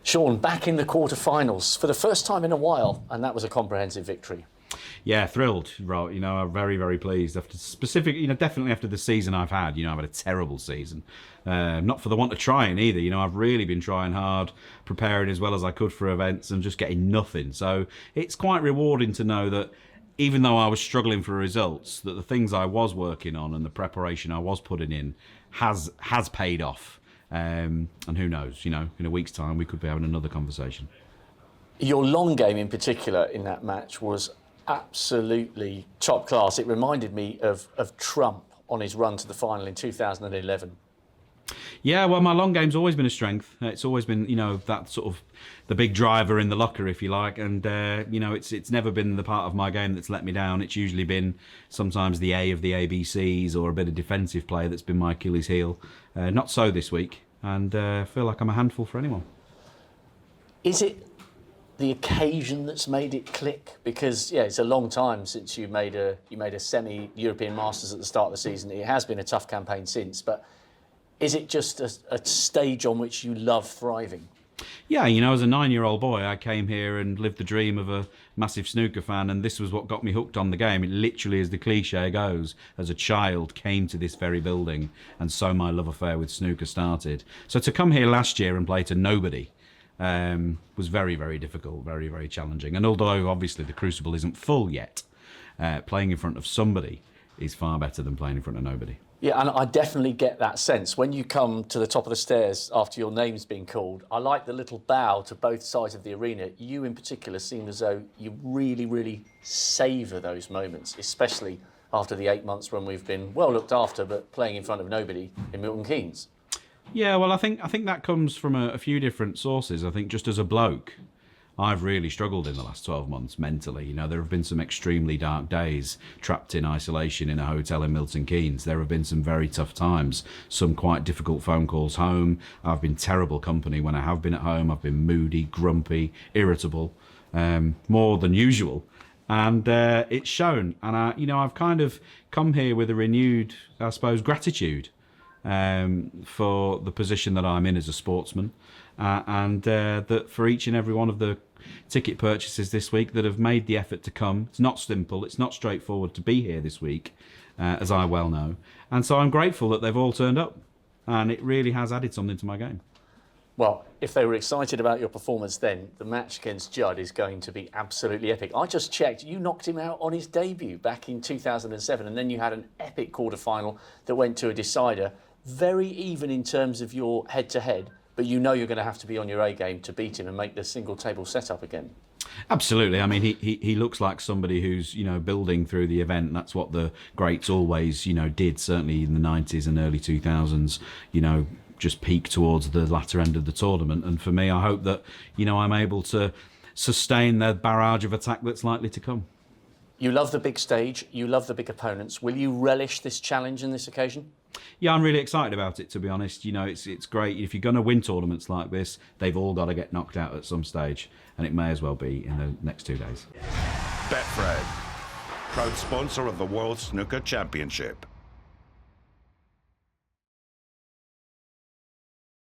Shaun, back in the quarterfinals for the first time in a while, and that was a comprehensive victory. Yeah, thrilled. Right, I'm very, very pleased. After definitely after the season I've had. I've had a terrible season. Not for the want of trying either. I've really been trying hard, preparing as well as I could for events, and just getting nothing. So it's quite rewarding to know that even though I was struggling for results, that the things I was working on and the preparation I was putting in has paid off. And who knows? In a week's time we could be having another conversation. Your long game in particular in that match was absolutely top class. It reminded me of Trump on his run to the final in 2011. Yeah, well, my long game's always been a strength. It's always been, that sort of the big driver in the locker, if you like. And, it's never been the part of my game that's let me down. It's usually been sometimes the A of the ABCs or a bit of defensive play that's been my Achilles heel. Not so this week. And I feel like I'm a handful for anyone. Is it the occasion that's made it click? Because, it's a long time since you made a semi-European Masters at the start of the season. It has been a tough campaign since, but is it just a stage on which you love thriving? Yeah, as a 9-year-old boy, I came here and lived the dream of a massive snooker fan, and this was what got me hooked on the game. It literally, as the cliche goes, as a child, came to this very building, and so my love affair with snooker started. So to come here last year and play to nobody was very, very difficult, very, very challenging. And although obviously the crucible isn't full yet, playing in front of somebody is far better than playing in front of nobody. Yeah, and I definitely get that sense. When you come to the top of the stairs after your name's been called, I like the little bow to both sides of the arena. You in particular seem as though you really, really savour those moments, especially after the 8 months when we've been well looked after, but playing in front of nobody in Milton Keynes. Yeah, well, I think that comes from a few different sources. I think just as a bloke, I've really struggled in the last 12 months mentally. There have been some extremely dark days trapped in isolation in a hotel in Milton Keynes. There have been some very tough times, some quite difficult phone calls home. I've been terrible company when I have been at home. I've been moody, grumpy, irritable, more than usual. And it's shown. And I've kind of come here with a renewed, I suppose, gratitude for the position that I'm in as a sportsman, and that for each and every one of the ticket purchases this week that have made the effort to come. It's not simple, it's not straightforward to be here this week, as I well know, and so I'm grateful that they've all turned up, and it really has added something to my game. Well, if they were excited about your performance then, the match against Judd is going to be absolutely epic. I just checked, you knocked him out on his debut back in 2007, and then you had an epic quarter-final that went to a decider. Very even in terms of your head-to-head, but you're going to have to be on your A game to beat him and make the single table setup again. Absolutely. I mean, he looks like somebody who's, building through the event. That's what the greats always, did, certainly in the 90s and early 2000s, just peak towards the latter end of the tournament. And for me, I hope that, I'm able to sustain the barrage of attack that's likely to come. You love the big stage, you love the big opponents. Will you relish this challenge and this occasion? Yeah, I'm really excited about it, to be honest. It's great. If you're going to win tournaments like this, they've all got to get knocked out at some stage, and it may as well be in the next 2 days. Betfred, proud sponsor of the World Snooker Championship.